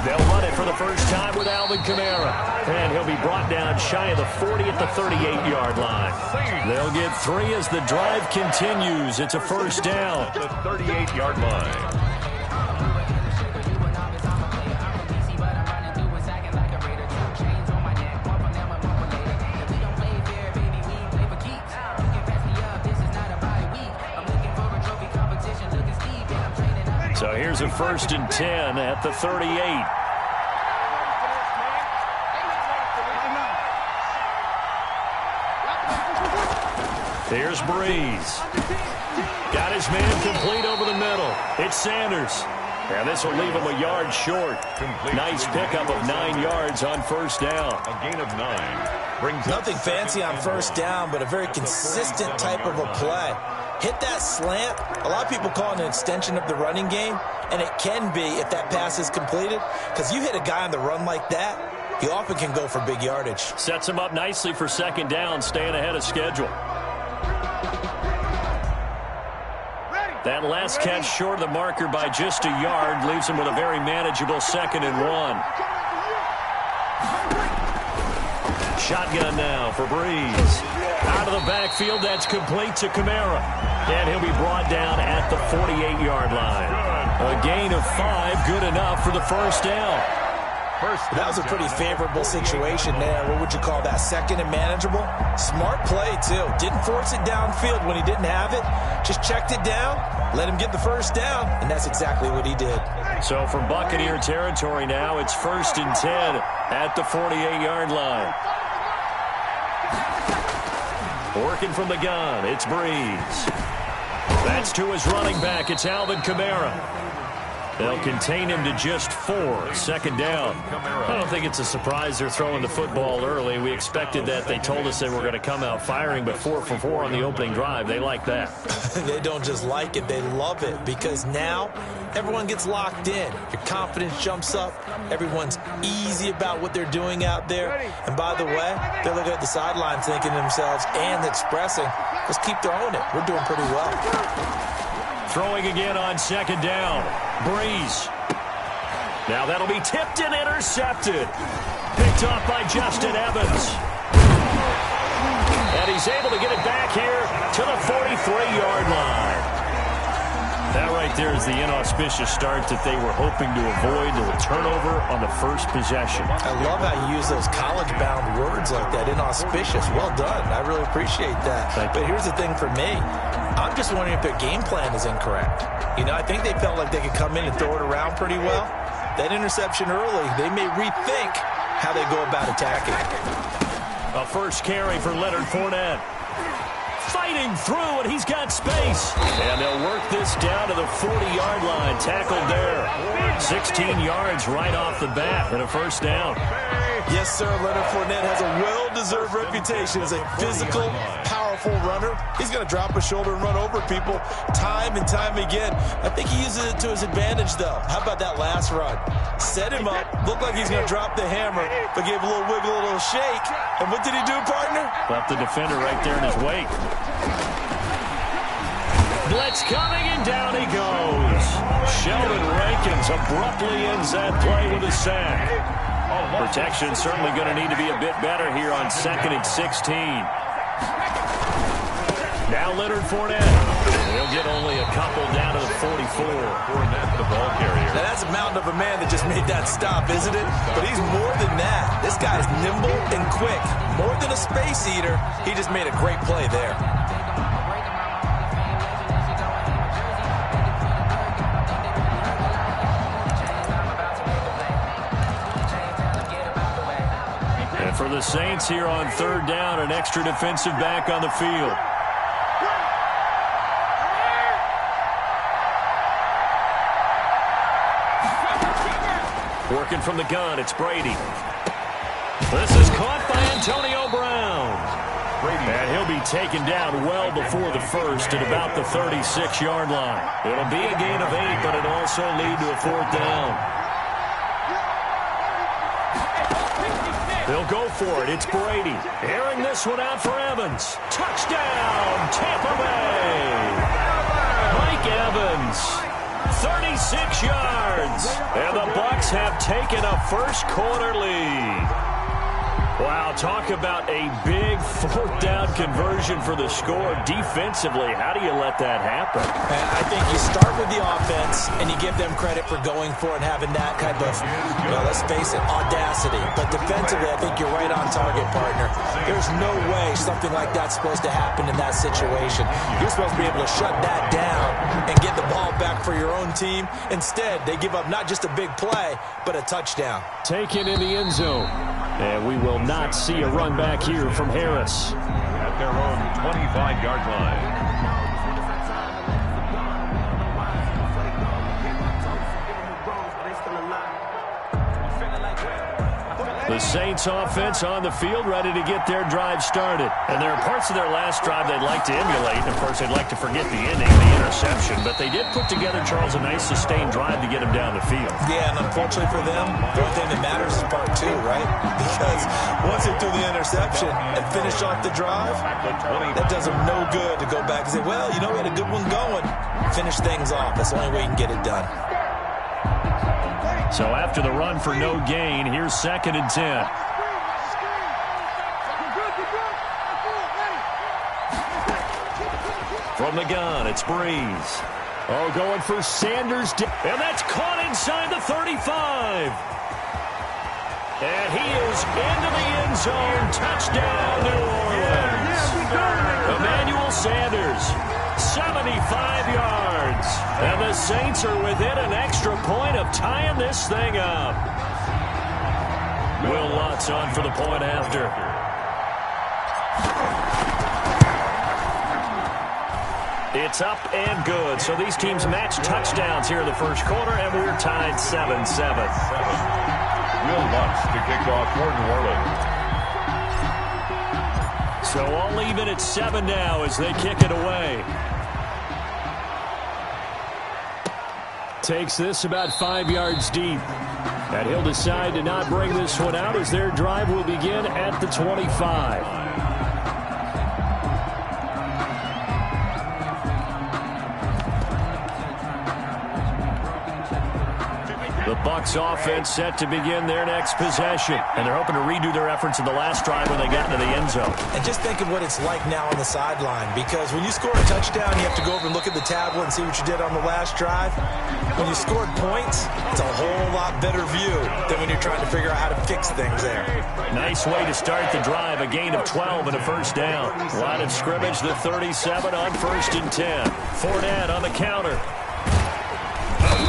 They'll run it for the first time with Alvin Kamara. And he'll be brought down shy of the 40 at the 38-yard line. They'll get 3 as the drive continues. It's a first down. The 38-yard line. So here's a 1st and 10 at the 38. Here's Breeze. Got his man complete over the middle. It's Sanders. And this will leave him a yard short. Nice pickup of 9 yards on first down. A gain of 9. Brings nothing fancy on first down, but a very consistent type of a play. Hit that slant. A lot of people call it an extension of the running game, and it can be if that pass is completed, because you hit a guy on the run like that, he often can go for big yardage. Sets him up nicely for second down, staying ahead of schedule. That last catch short of the marker by just a yard leaves him with a very manageable 2nd and 1. Shotgun now for Breeze. Out of the backfield, that's complete to Kamara. And he'll be brought down at the 48-yard line. A gain of 5, good enough for the first down. That was a pretty favorable situation there. What would you call that? 2nd and manageable? Smart play, too. Didn't force it downfield when he didn't have it. Just checked it down, let him get the first down, and that's exactly what he did. So from Buccaneer territory now, it's 1st and 10 at the 48-yard line. Working from the gun, it's Breeze. That's to his running back. It's Alvin Kamara. They'll contain him to just 4. 2nd down. I don't think it's a surprise they're throwing the football early. We expected that. They told us they were going to come out firing, but 4 for 4 on the opening drive. They like that. They don't just like it. They love it, because now everyone gets locked in. Your confidence jumps up. Everyone's easy about what they're doing out there. And by the way, they're looking at the sideline thinking to themselves and expressing, let's keep throwing it. We're doing pretty well. Throwing again on 2nd down. Breeze. Now that'll be tipped and intercepted. Picked off by Justin Evans. And he's able to get it back here to the 43-yard line. That right there is the inauspicious start that they were hoping to avoid, a turnover on the first possession. I love how you use those college-bound words like that, inauspicious. Well done. I really appreciate that. But here's the thing for me. I'm just wondering if their game plan is incorrect. You know, I think they felt like they could come in and throw it around pretty well. That interception early, they may rethink how they go about attacking. A first carry for Leonard Fournette. Fighting through, and he's got space. And they'll work this down to the 40-yard line. Tackled there. 16 yards right off the bat and a first down. Yes, sir. Leonard Fournette has a well-deserved reputation as a physical, powerful runner. He's going to drop his shoulder and run over people time and time again. I think he uses it to his advantage, though. How about that last run? Set him up, looked like he's going to drop the hammer, but gave a little wiggle, a little shake. And what did he do, partner? Left the defender right there in his wake. Blitz coming, and down he goes. Sheldon Rankins abruptly ends that play with a sack. Protection certainly going to need to be a bit better here on 2nd and 16. Now Leonard Fournette. He'll get only a couple down to the 44. Fournette, the ball carrier. Now that's a mountain of a man that just made that stop, isn't it? But he's more than that. This guy's nimble and quick. More than a space eater, he just made a great play there. For the Saints here on 3rd down, an extra defensive back on the field. Working from the gun, it's Brady. This is caught by Antonio Brown. And he'll be taken down well before the first at about the 36-yard line. It'll be a gain of 8, but it'll also lead to a 4th down. They'll go for it. It's Brady. Airing this one out for Evans. Touchdown, Tampa Bay. Mike Evans, 36 yards. And the Bucs have taken a first-quarter lead. Wow, talk about a big fourth-down conversion for the score. Defensively, how do you let that happen? I think you start with the offense, and you give them credit for going for it and having that kind of, well, let's face it, audacity. But defensively, I think you're right on target, partner. There's no way something like that's supposed to happen in that situation. You're supposed to be able to shut that down and get the ball back for your own team. Instead, they give up not just a big play, but a touchdown. Taken in the end zone. And we will not see a run back here from Harris. At their own 25-yard line. The Saints offense on the field, ready to get their drive started. And there are parts of their last drive they'd like to emulate. And, of course, they'd like to forget the ending, the interception. But they did put together, Charles, a nice sustained drive to get them down the field. Yeah, and unfortunately for them, the only thing that matters is part two, right? Because once they threw the interception and finished off the drive, that does them no good to go back and say, well, you know, we had a good one going. Finish things off. That's the only way you can get it done. So after the run for no gain, here's 2nd and 10. From the gun, it's Breeze. Oh, going for Sanders. And that's caught inside the 35. And he is into the end zone. Touchdown, New Orleans. Emmanuel Sanders, 75 yards. And the Saints are within an extra point of tying this thing up. Will Lutz on for the point after. It's up and good. So these teams match touchdowns here in the first quarter, and we're tied 7-7. Will Lutz to kick off for New Orleans. So all even at 7 now as they kick it away. Takes this about 5 yards deep. And he'll decide to not bring this one out as their drive will begin at the 25. The Bucs offense set to begin their next possession. And they're hoping to redo their efforts in the last drive when they got into the end zone. And just think of what it's like now on the sideline. Because when you score a touchdown, you have to go over and look at the tablet and see what you did on the last drive. When you scored points, it's a whole lot better view than when you're trying to figure out how to fix things there. Nice way to start the drive. A gain of 12 and a first down. Line of scrimmage, the 37 on 1st and 10. Fournette on the counter.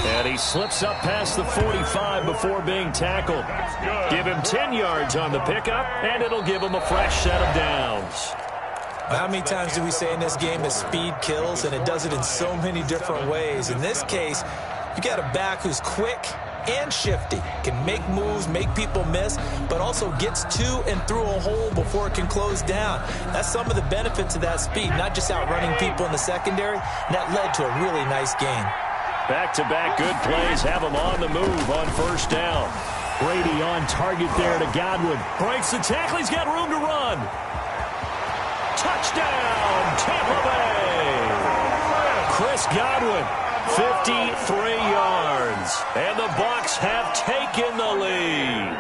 And he slips up past the 45 before being tackled. Give him 10 yards on the pickup, and it'll give him a fresh set of downs. How many times do we say in this game that speed kills, and it does it in so many different ways? In this case, you got a back who's quick and shifty, can make moves, make people miss, but also gets to and through a hole before it can close down. That's some of the benefits of that speed, not just outrunning people in the secondary. And that led to a really nice game. Back-to-back good plays have him on the move on 1st down. Brady on target there to Godwin. Breaks the tackle. He's got room to run. Touchdown, Tampa Bay. Chris Godwin, 53 yards. And the Bucs have taken the lead.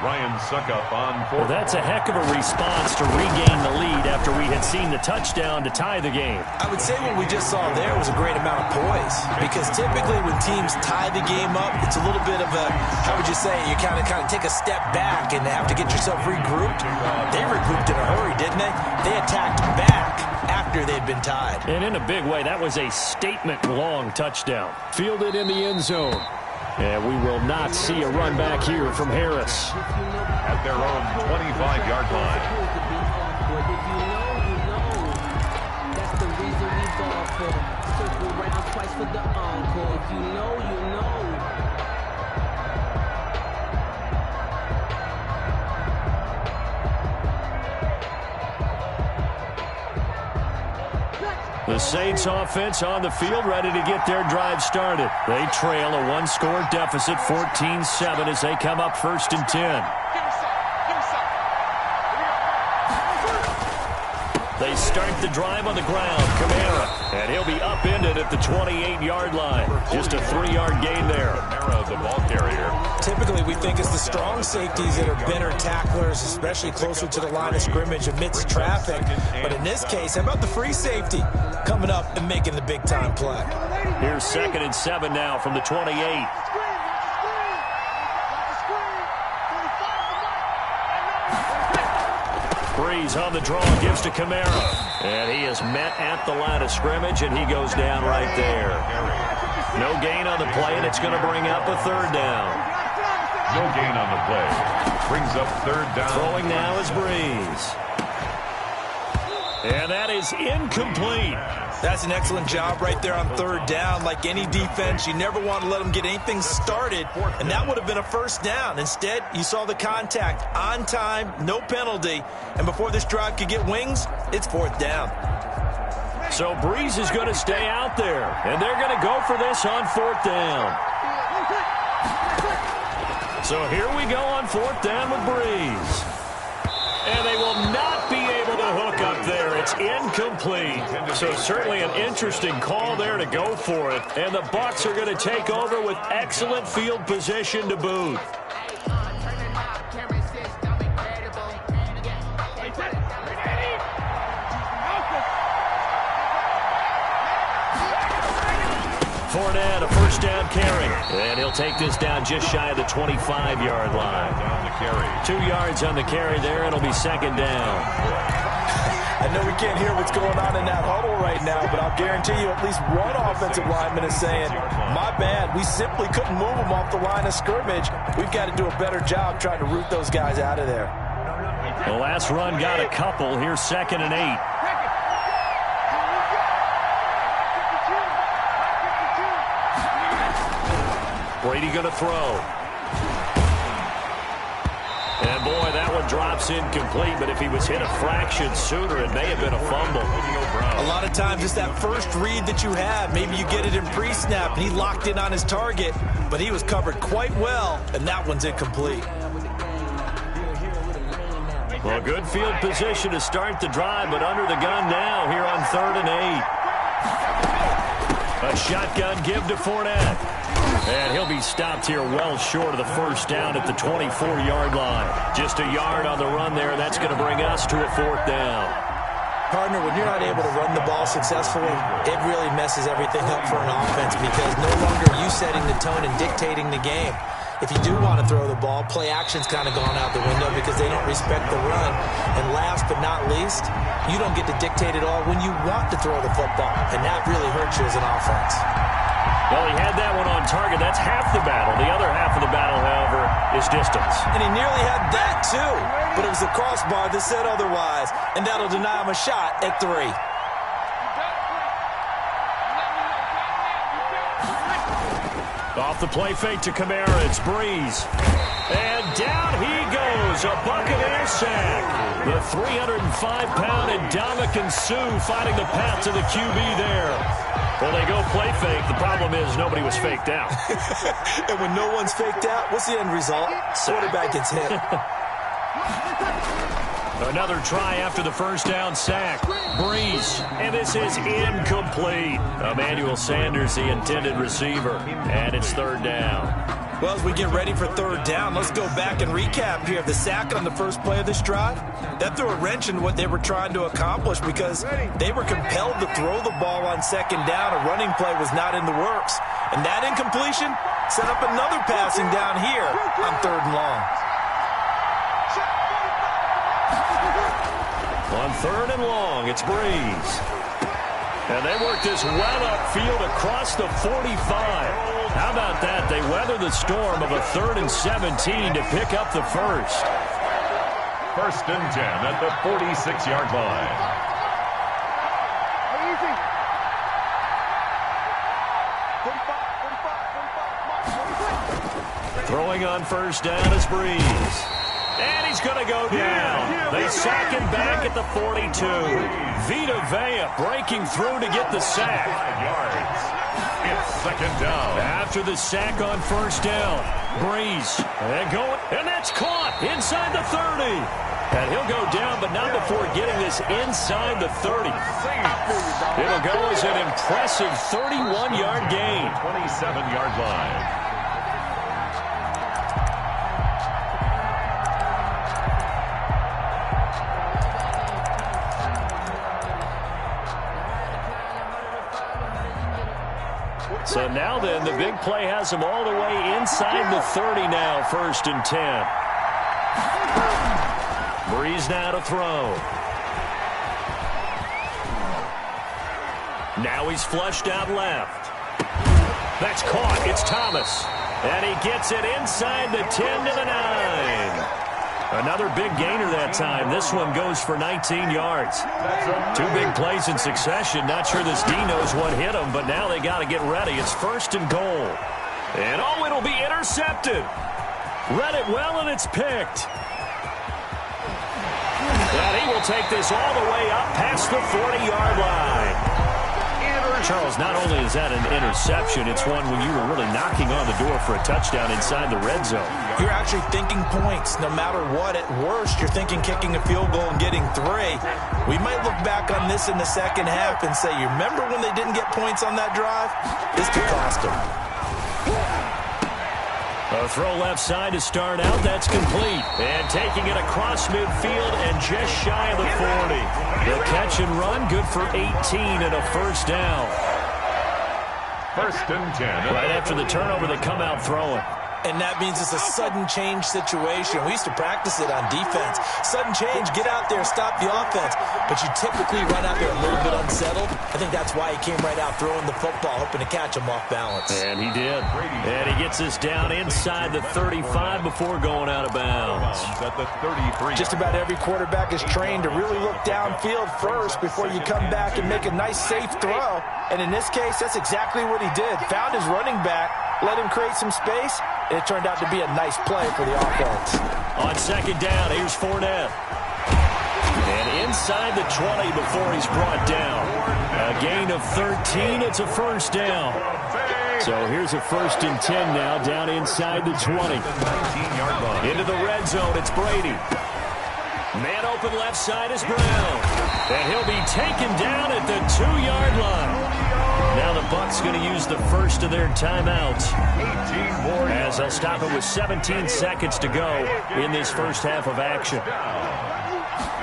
Ryan Suckup on 4. Well, that's a heck of a response to regain the lead after we had seen the touchdown to tie the game. I would say what we just saw there was a great amount of poise, because typically when teams tie the game up, it's a little bit of a, how would you say, you kind of take a step back and have to get yourself regrouped. They regrouped in a hurry, didn't they? They attacked back after they'd been tied. And in a big way, that was a statement-long touchdown. Fielded in the end zone. And we will not see a run back here from Harris. At their own 25-yard line. That's the reason we ball for. Circle round twice for the encore. If you know, you know. The Saints offense on the field, ready to get their drive started. They trail a one-score deficit, 14-7, as they come up 1st and 10. They start the drive on the ground. Kamara. And he'll be upended at the 28-yard line. Just a 3-yard gain there. Kamara, the ball carrier. Typically, we think it's the strong safeties that are better tacklers, especially closer to the line of scrimmage amidst traffic. But in this case, how about the free safety coming up and making the big-time play? Here's 2nd and 7 now from the 28. Breeze on the draw, gives to Kamara. And he is met at the line of scrimmage, and he goes down right there. No gain on the play, and it's going to bring up a 3rd down. No gain on the play. Brings up 3rd down. Throwing now is Breeze. And that is incomplete. That's an excellent job right there on 3rd down. Like any defense, you never want to let them get anything started, and that would have been a 1st down. Instead, you saw the contact on time, no penalty, and before this drive could get wings, it's 4th down. So Breeze is going to stay out there, and they're going to go for this on 4th down. So here we go on 4th down with Breeze. And they will not be able to hook up there. It's incomplete. So certainly an interesting call there to go for it. And the Bucs are going to take over with excellent field position to boot. Fournette, a 1st down carry. And he'll take this down just shy of the 25-yard line. Down the carry. 2 yards on the carry there. It'll be 2nd down. I know we can't hear what's going on in that huddle right now, but I'll guarantee you at least one offensive lineman is saying, my bad, we simply couldn't move them off the line of scrimmage. We've got to do a better job trying to root those guys out of there. The last run got a couple. Here's 2nd and 8. Brady going to throw. And boy, that one drops incomplete, but if he was hit a fraction sooner, it may have been a fumble. A lot of times it's that first read that you have. Maybe you get it in pre-snap, and he locked in on his target, but he was covered quite well, and that one's incomplete. Well, good field position to start the drive, but under the gun now here on 3rd and 8. A shotgun give to Fournette. And he'll be stopped here well short of the 1st down at the 24-yard line. Just a yard on the run there. That's going to bring us to a 4th down. Partner, when you're not able to run the ball successfully, it really messes everything up for an offense because no longer are you setting the tone and dictating the game. If you do want to throw the ball, play action's kind of gone out the window because they don't respect the run. And last but not least, you don't get to dictate it all when you want to throw the football. And that really hurts you as an offense. Well, he had that one on target. That's half the battle. The other half of the battle, however, is distance. And he nearly had that, too. But it was the crossbar that said otherwise. And that'll deny him a shot at 3. Off the play fake to Kamara. It's Breeze. And down he goes. A Buccaneer sack. The 305-pound Ndamukong Suh finding the path to the QB there. Well, they go play fake. The problem is nobody was faked out. And when no one's faked out, what's the end result? Quarterback gets hit. Another try after the 1st down sack. Breeze. And this is incomplete. Emmanuel Sanders, the intended receiver. And it's 3rd down. Well, as we get ready for 3rd down, let's go back and recap here. The sack on the first play of this drive, that threw a wrench in what they were trying to accomplish because they were compelled to throw the ball on 2nd down. A running play was not in the works. And that incompletion set up another passing down here on 3rd and long. On 3rd and long, it's Breeze. And they work this well upfield across the 45. How about that? They weather the storm of a 3rd and 17 to pick up the first. 1st and 10 at the 46-yard line. Throwing on 1st down is Breeze. And he's going to go down. They sack him back at the 42. Vita Vea breaking through to get the sack. 5 yards. It's 2nd down. After the sack on 1st down, Breeze. And going, and that's caught inside the 30. And he'll go down, but not before getting this inside the 30. It'll go as an impressive 31-yard gain. 27-yard line. So now then, the big play has him all the way inside the 30 now, 1st and 10. Breeze now to throw. Now he's flushed out left. That's caught. It's Thomas. And he gets it inside the 10 to the 9. Another big gainer that time. This one goes for 19 yards. 2 big plays in succession. Not sure this D knows what hit him, but now they got to get ready. It's 1st and goal. And oh, it'll be intercepted. Read it well, and it's picked. And he will take this all the way up past the 40-yard line. Charles, not only is that an interception, it's one when you were really knocking on the door for a touchdown inside the red zone. You're actually thinking points. No matter what, at worst, you're thinking kicking a field goal and getting 3. We might look back on this in the second half and say, you remember when they didn't get points on that drive? This could cost them. A throw left side to start out. That's complete. And taking it across midfield and just shy of the 40. The catch and run, good for 18 and a 1st down. 1st and 10. Right after the turnover, they come out throwing. And that means it's a sudden change situation. We used to practice it on defense. Sudden change, get out there, stop the offense. But you typically run out there a little bit unsettled. I think that's why he came right out throwing the football, hoping to catch him off balance. And he did. And he gets us down inside the 35 before going out of bounds. At the 33. Just about every quarterback is trained to really look downfield first before you come back and make a nice, safe throw. And in this case, that's exactly what he did. Found his running back, let him create some space, and it turned out to be a nice play for the offense. On 2nd down, here's Fournette. And inside the 20 before he's brought down. A gain of 13, it's a 1st down. So here's a 1st and 10 now, down inside the 20. 19-yard line. Into the red zone, it's Brady. Man open left side is Brown. And he'll be taken down at the 2-yard line. Now the Bucs going to use the first of their timeouts, as they'll stop it with 17 seconds to go in this first half of action.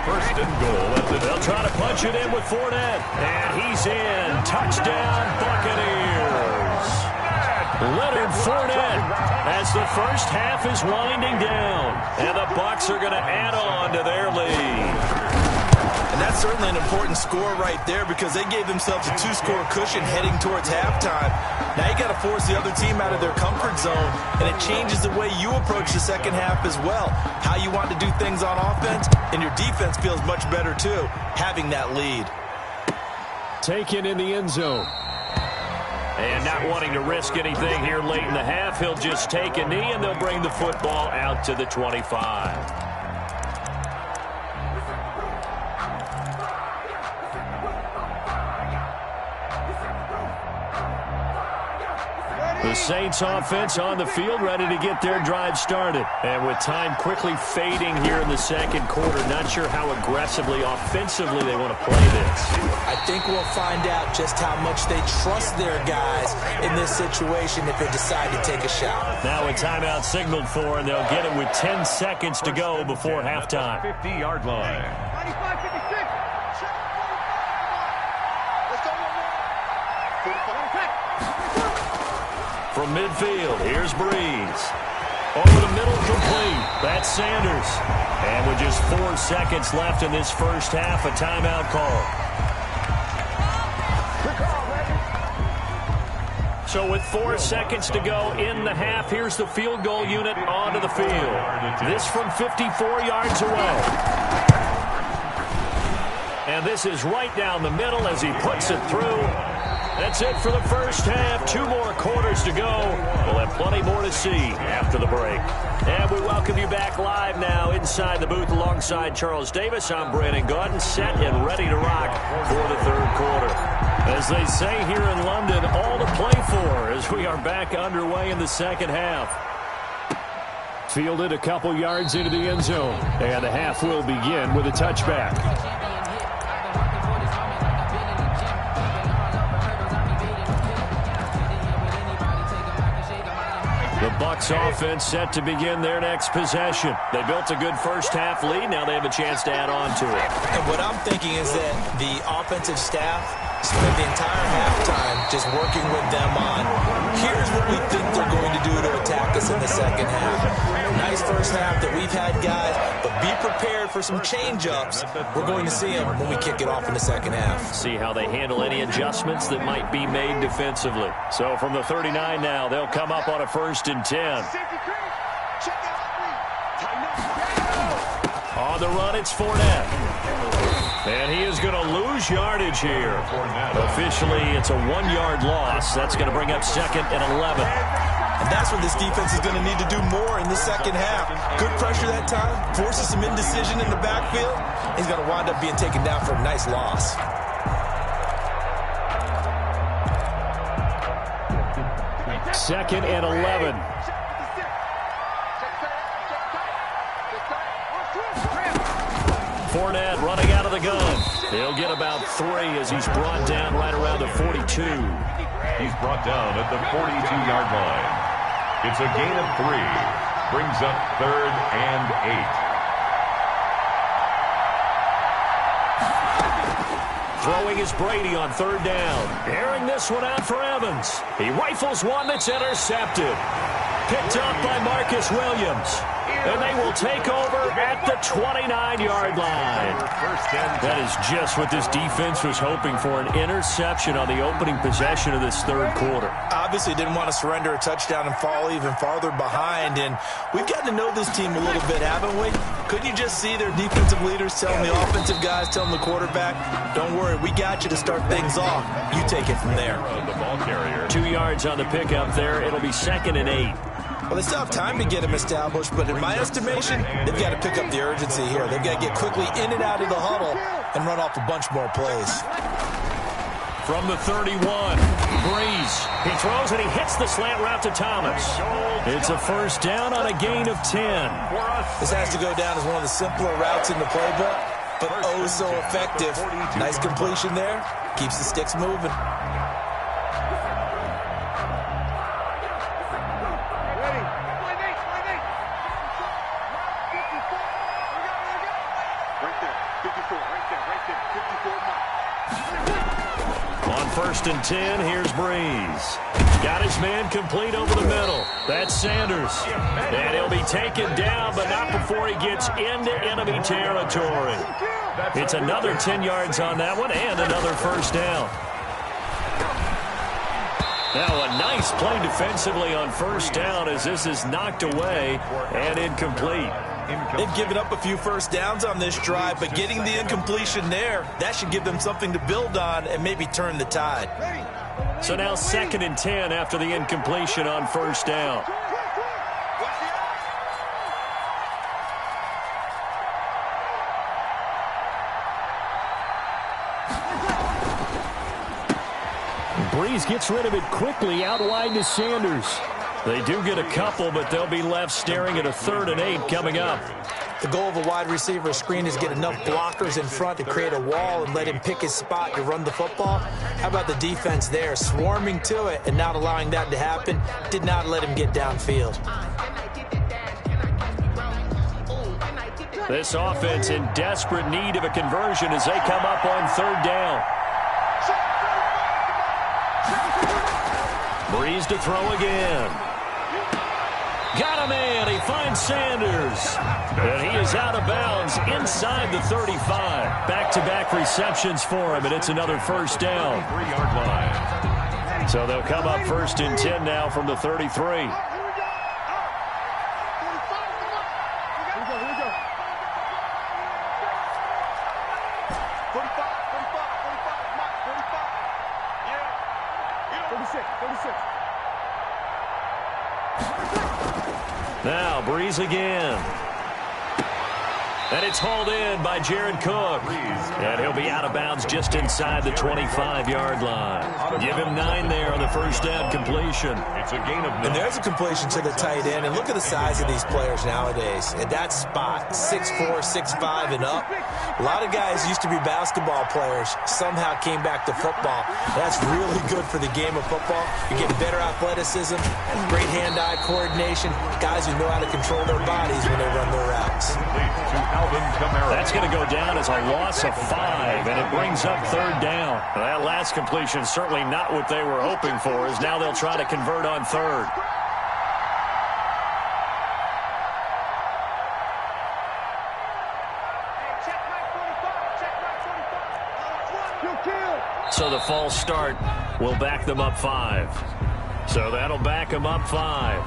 1st and goal. They'll try to punch it in with Fournette. And he's in. Touchdown, Buccaneers. Leonard Fournette as the first half is winding down. And the Bucs are going to add on to their lead. And that's certainly an important score right there because they gave themselves a 2-score cushion heading towards halftime. Now you got to force the other team out of their comfort zone, and it changes the way you approach the second half as well. How you want to do things on offense, and your defense feels much better too, having that lead. Taken in the end zone. And not wanting to risk anything here late in the half, he'll just take a knee, and they'll bring the football out to the 25. The Saints offense on the field, ready to get their drive started. And with time quickly fading here in the second quarter, not sure how aggressively, offensively they want to play this. I think we'll find out just how much they trust their guys in this situation if they decide to take a shot. Now a timeout signaled for, and they'll get it with 10 seconds to go before halftime. 50-yard line. 95-56. Let's go one more. From midfield, here's Breeze. Over the middle, complete. That's Sanders. And with just 4 seconds left in this first half, a timeout call. So with 4 seconds to go in the half, here's the field goal unit onto the field. This from 54 yards away. And this is right down the middle as he puts it through. That's it for the first half. 2 more quarters to go. We'll have plenty more to see after the break. And we welcome you back live now inside the booth alongside Charles Davis. I'm Brandon Gaudin, set and ready to rock for the third quarter. As they say here in London, all to play for as we are back underway in the second half. fielded a couple yards into the end zone. And the half will begin with a touchback. The Bucs offense set to begin their next possession. They built a good first-half lead. Now they have a chance to add on to it. And what I'm thinking is that the offensive staff spent the entire halftime just working with them on, here's what we think they're going to do to attack us in the second half. Nice first half that we've had, guys, but be prepared for some change-ups. We're going to see them when we kick it off in the second half. See how they handle any adjustments that might be made defensively. So from the 39 now, they'll come up on a 1st and 10. On the run, it's Fournette. And he is going to lose yardage here. Officially, it's a 1-yard loss. That's going to bring up 2nd and 11. And that's what this defense is going to need to do more in the second half. Good pressure that time, forces some indecision in the backfield. He's going to wind up being taken down for a nice loss. Second and 11. Fournette running out of the gun. He'll get about 3 as he's brought down right around the 42. He's brought down at the 42-yard line. It's a gain of 3. Brings up 3rd and 8. Throwing is Brady on 3rd down. Airing this one out for Evans. He rifles one that's intercepted. Picked up by Marcus Williams. And they will take over at the 29-yard line. That is just what this defense was hoping for, an interception on the opening possession of this third quarter. Obviously didn't want to surrender a touchdown and fall even farther behind. And we've gotten to know this team a little bit, haven't we? Could you just see their defensive leaders telling the offensive guys, telling the quarterback, don't worry, we got you to start things off. You take it from there. The ball carrier. 2 yards on the pickup there. It'll be 2nd and 8. Well, they still have time to get him established, but in my estimation, they've got to pick up the urgency here. They've got to get quickly in and out of the huddle and run off a bunch more plays. From the 31, Breeze. He throws and he hits the slant route to Thomas. It's a 1st down on a gain of 10. This has to go down as one of the simpler routes in the playbook, but oh so effective. Nice completion there. Keeps the sticks moving. On 1st and 10, here's Breeze. Got his man complete over the middle. That's Sanders. And he'll be taken down, but not before he gets into enemy territory. It's another 10 yards on that one and another 1st down. Now a nice play defensively on 1st down as this is knocked away and incomplete. They've given up a few 1st downs on this drive, but getting the incompletion there, that should give them something to build on and maybe turn the tide. So now 2nd and 10 after the incompletion on 1st down. Breeze gets rid of it quickly out wide to Sanders. They do get a couple, but they'll be left staring at a 3rd and 8 coming up. The goal of a wide receiver screen is get enough blockers in front to create a wall and let him pick his spot to run the football. How about the defense there, swarming to it and not allowing that to happen? Did not let him get downfield. This offense in desperate need of a conversion as they come up on 3rd down. Breeze to throw again. Got a man. He finds Sanders. And he is out of bounds inside the 35. Back-to-back receptions for him, and it's another 1st down. 3-yard line. So they'll come up 1st and 10 now from the 33. Now Breeze again. And it's hauled in by Jared Cook. And he'll be out of bounds just inside the 25-yard line. Give him 9 there on the first down completion. It's a gain of 9. And there's a completion to the tight end. And look at the size of these players nowadays. At that spot, 6'4", 6'5", and up. A lot of guys used to be basketball players, somehow came back to football. That's really good for the game of football. You're getting better athleticism, great hand-eye coordination, guys who know how to control their bodies when they run their routes. That's going to go down as a loss of 5, and it brings up third down. That last completion certainly not what they were hoping for, as now they'll try to convert on third. So the false start will back them up 5. So that'll back them up 5.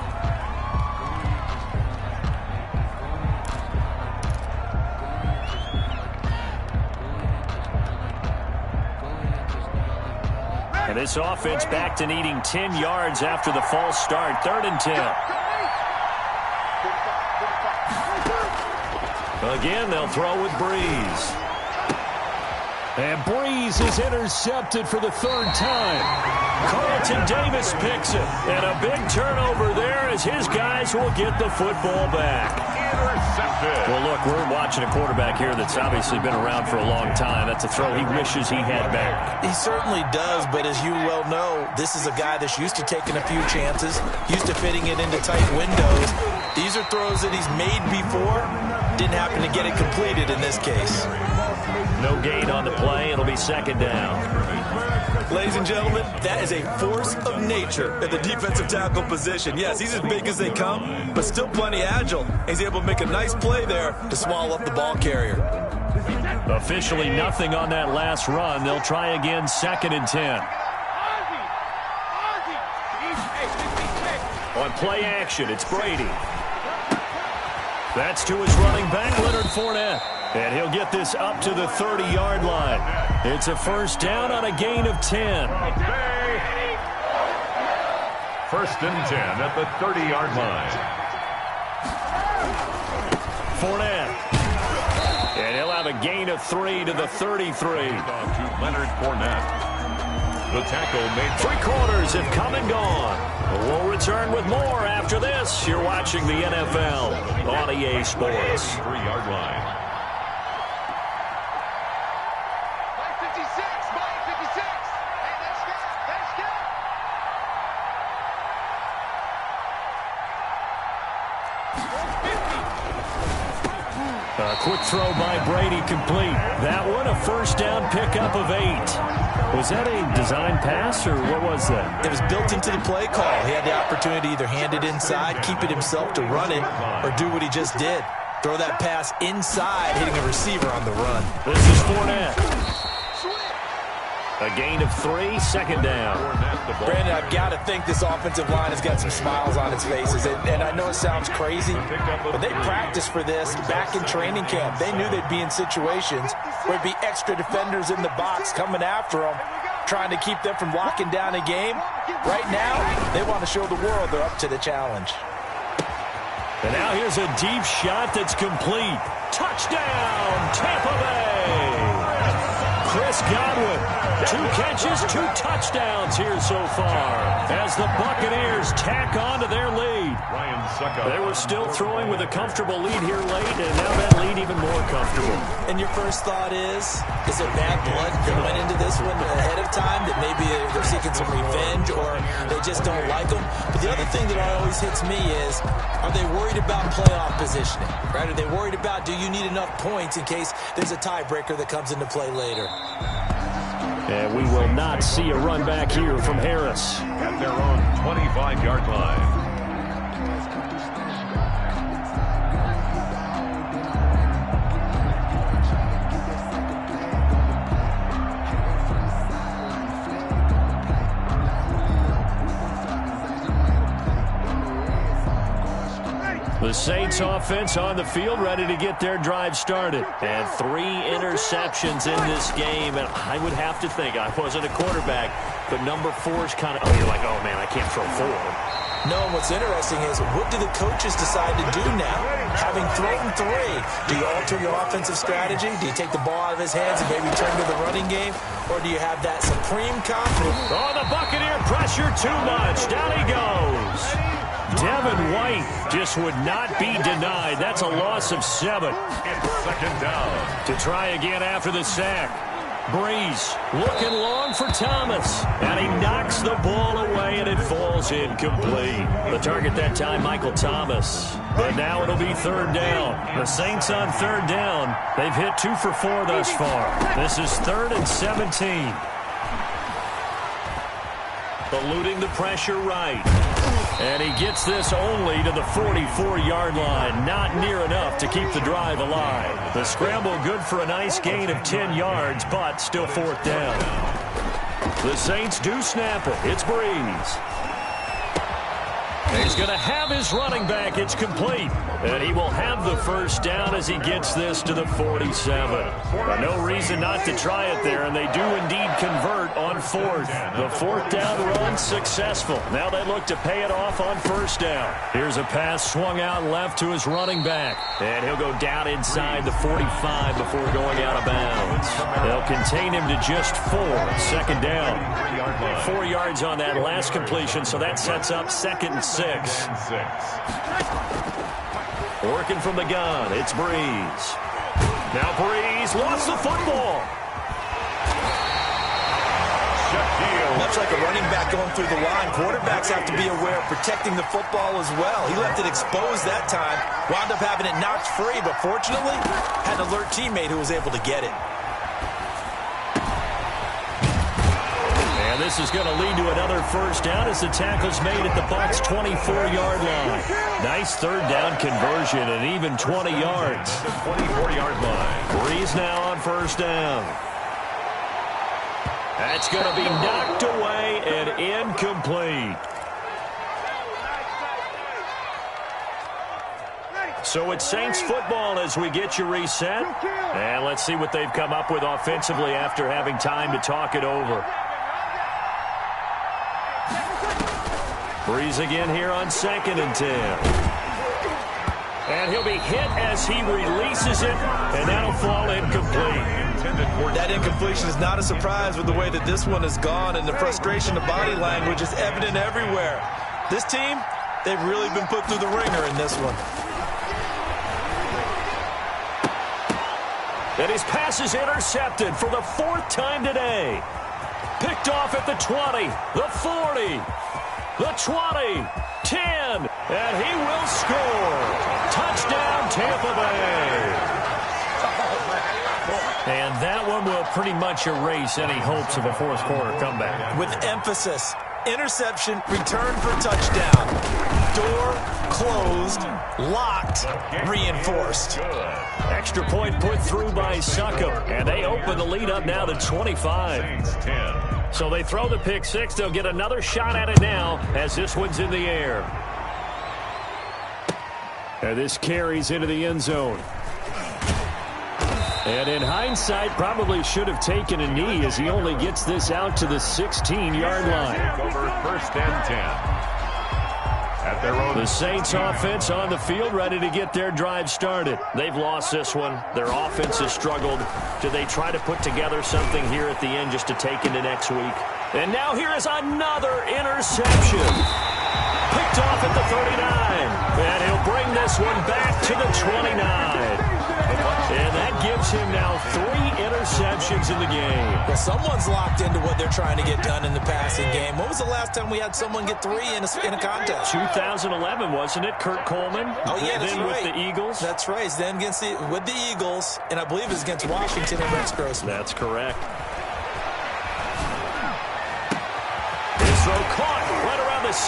And this offense back to needing 10 yards after the false start. 3rd and 10. Again, they'll throw with Breeze. And Breeze is intercepted for the 3rd time. Carlton Davis picks it. And a big turnover there as his guys will get the football back. Intercepted. Well, look, we're watching a quarterback here that's obviously been around for a long time. That's a throw he wishes he had back. He certainly does, but as you well know, this is a guy that's used to taking a few chances, used to fitting it into tight windows. These are throws that he's made before. Didn't happen to get it completed in this case. No gain on the play. It'll be 2nd down. Ladies and gentlemen, that is a force of nature at the defensive tackle position. Yes, he's as big as they come, but still plenty agile. He's able to make a nice play there to swallow up the ball carrier. Officially nothing on that last run. They'll try again, 2nd and 10. On play action, it's Brady. That's to his running back, Leonard Fournette. And he'll get this up to the 30-yard line. It's a 1st down on a gain of 10. 1st and 10 at the 30-yard line. Fournette. And he'll have a gain of 3 to the 33. To Leonard Fournette. The tackle made. 3 quarters have come and gone. We'll return with more after this. You're watching the NFL on EA Sports. 3-yard line. A quick throw by Brady complete. That one a 1st down pickup of 8. Was that a design pass or what was that? It was built into the play call. He had the opportunity to either hand it inside, keep it himself to run it, or do what he just did. Throw that pass inside, hitting a receiver on the run. This is Fournette. A gain of 3, 2nd down. Brandon, I've got to think this offensive line has got some smiles on its faces. And I know it sounds crazy, but they practiced for this back in training camp. They knew they'd be in situations where it'd be extra defenders in the box coming after them, trying to keep them from locking down a game. Right now, they want to show the world they're up to the challenge. And now here's a deep shot that's complete. Touchdown, Tampa Bay! Chris Godwin, 2 catches, 2 touchdowns here so far as the Buccaneers tack on to their lead. They were still throwing with a comfortable lead here late, and now that lead even more comfortable. And your first thought is it bad blood that went into this one ahead of time, that maybe they're seeking some revenge or they just don't like them? But the other thing that always hits me is, are they worried about playoff positioning? Right? Are they worried about, do you need enough points in case there's a tiebreaker that comes into play later? And we will not see a run back here from Harris. At their own 25-yard line. The Saints offense on the field, ready to get their drive started. And 3 interceptions in this game. And I would have to think, I wasn't a quarterback, but number 4 is kind of, oh, you're like, oh, man, I can't throw 4. No, and what's interesting is, what do the coaches decide to do now? Having thrown 3, do you alter your offensive strategy? Do you take the ball out of his hands and maybe turn to the running game? Or do you have that supreme confidence? Oh, the Buccaneer pressure too much. Down he goes. Devin White just would not be denied. That's a loss of 7. It's second down. To try again after the sack. Breeze looking long for Thomas, and he knocks the ball away, and it falls incomplete. The target that time, Michael Thomas. But now it'll be 3rd down. The Saints on 3rd down. They've hit 2 for 4 thus far. This is 3rd and 17. Eluding the pressure right. And he gets this only to the 44-yard line. Not near enough to keep the drive alive. The scramble good for a nice gain of 10 yards, but still 4th down. The Saints do snap it. It's Breeze. He's going to have his running back. It's complete. And he will have the 1st down as he gets this to the 47. But no reason not to try it there, and they do indeed convert on 4th. The 4th down run successful. Now they look to pay it off on 1st down. Here's a pass swung out left to his running back. And he'll go down inside the 45 before going out of bounds. They'll contain him to just 4. 2nd down. 4 yards on that last completion, so that sets up 2nd and 6. Working from the gun, it's Breeze. Now Breeze lost the football. Much like a running back going through the line, quarterbacks have to be aware of protecting the football as well. He left it exposed that time, wound up having it knocked free, but fortunately had an alert teammate who was able to get it. And this is going to lead to another 1st down as the tackle's made at the Bucs' 24-yard line. Nice 3rd down conversion and even 20 yards. 24-yard line. Breeze now on 1st down. That's going to be knocked away and incomplete. So it's Saints football as we get you reset. And let's see what they've come up with offensively after having time to talk it over. Breeze again here on 2nd and 10. And he'll be hit as he releases it, and that'll fall incomplete. That incompletion is not a surprise with the way that this one has gone, and the frustration of body language is evident everywhere. This team, they've really been put through the ringer in this one. And his pass is intercepted for the 4th time today. Picked off at the 20, the 40, the 20, 10, and he will score. Touchdown, Tampa Bay. And that one will pretty much erase any hopes of a 4th quarter comeback. With emphasis, interception, return for touchdown. Door closed, locked, reinforced. Extra point put through by Succop, and they open the lead up now to 25. So they throw the pick 6. They'll get another shot at it now as this one's in the air. And this carries into the end zone. And in hindsight, probably should have taken a knee as he only gets this out to the 16-yard line. Over 1st and 10. At their own. The Saints offense on the field ready to get their drive started. They've lost this one. Their offense has struggled. Do they try to put together something here at the end just to take into next week? And now here is another interception. Picked off at the 39. And he'll bring this one back to the 29. And that gives him now 3 interceptions in the game. Well, someone's locked into what they're trying to get done in the passing game. When was the last time we had someone get 3 in a contest? 2011, wasn't it? Kurt Coleman. Oh, yeah, that's then right. With the Eagles. That's right. Then with the Eagles, and I believe it was against Washington and Rex Grossman. That's correct. His throw caught right around the 6.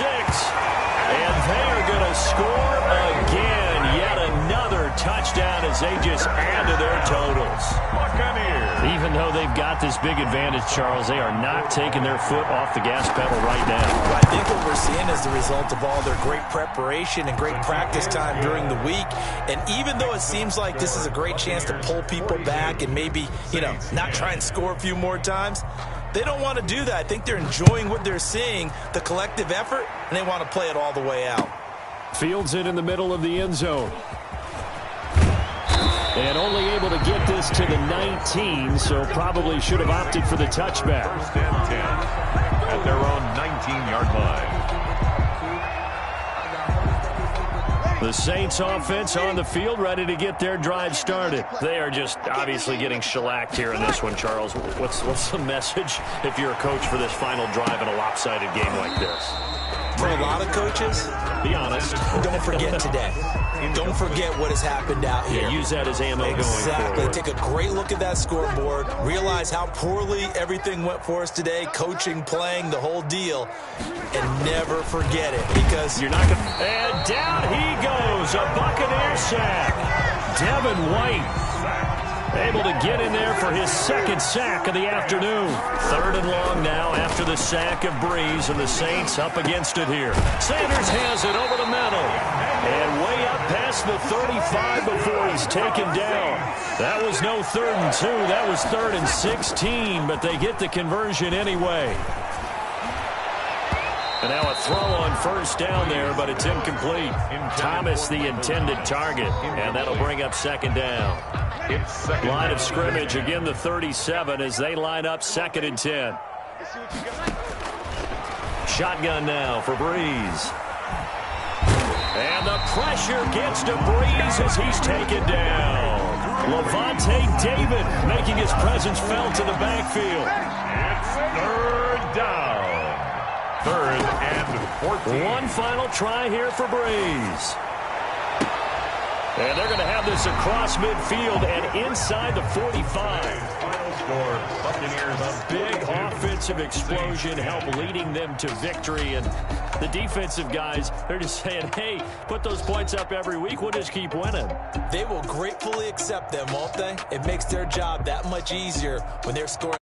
And they are going to score again. Yet another touchdown as they just add to their totals. Even though they've got this big advantage, Charles, they are not taking their foot off the gas pedal right now. Well, I think what we're seeing is the result of all their great preparation and great practice time during the week. And even though it seems like this is a great chance to pull people back and maybe, not try and score a few more times, They don't want to do that. I think they're enjoying what they're seeing, the collective effort, and they want to play it all the way out. Fields it in the middle of the end zone. And only able to get this to the 19, so probably should have opted for the touchback. First and 10 at their own 19-yard line. The Saints offense on the field, ready to get their drive started. They are just obviously getting shellacked here in this one, Charles. What's the message if you're a coach for this final drive in a lopsided game like this? For a lot of coaches, be honest. Don't forget today. Don't forget what has happened out here. Yeah, use that as ammo going forward. Take a great look at that scoreboard. Realize how poorly everything went for us today. Coaching, playing, the whole deal. And never forget it, because you're not going to... And down he goes. A Buccaneer sack. Devin White able to get in there for his second sack of the afternoon. 3rd and long now after the sack of Breeze, and the Saints up against it here. Sanders has it over the middle. And way up past the 35 before he's taken down. That was no 3rd and 2. That was 3rd and 16, but they get the conversion anyway. And now a throw on first down there, but it's incomplete. Thomas the intended target, and that'll bring up 2nd down. Line of scrimmage, again the 37 as they line up 2nd and 10. Shotgun now for Breeze. And the pressure gets to Breeze as he's taken down. Levante David making his presence felt in the backfield. It's 3rd down. 3rd and 14. One final try here for Breeze. And they're going to have this across midfield and inside the 45. Final score, Buccaneers. A big offensive explosion helped leading them to victory. And the defensive guys, they're just saying, hey, put those points up every week. We'll just keep winning. They will gratefully accept them, won't they? It makes their job that much easier when they're scoring.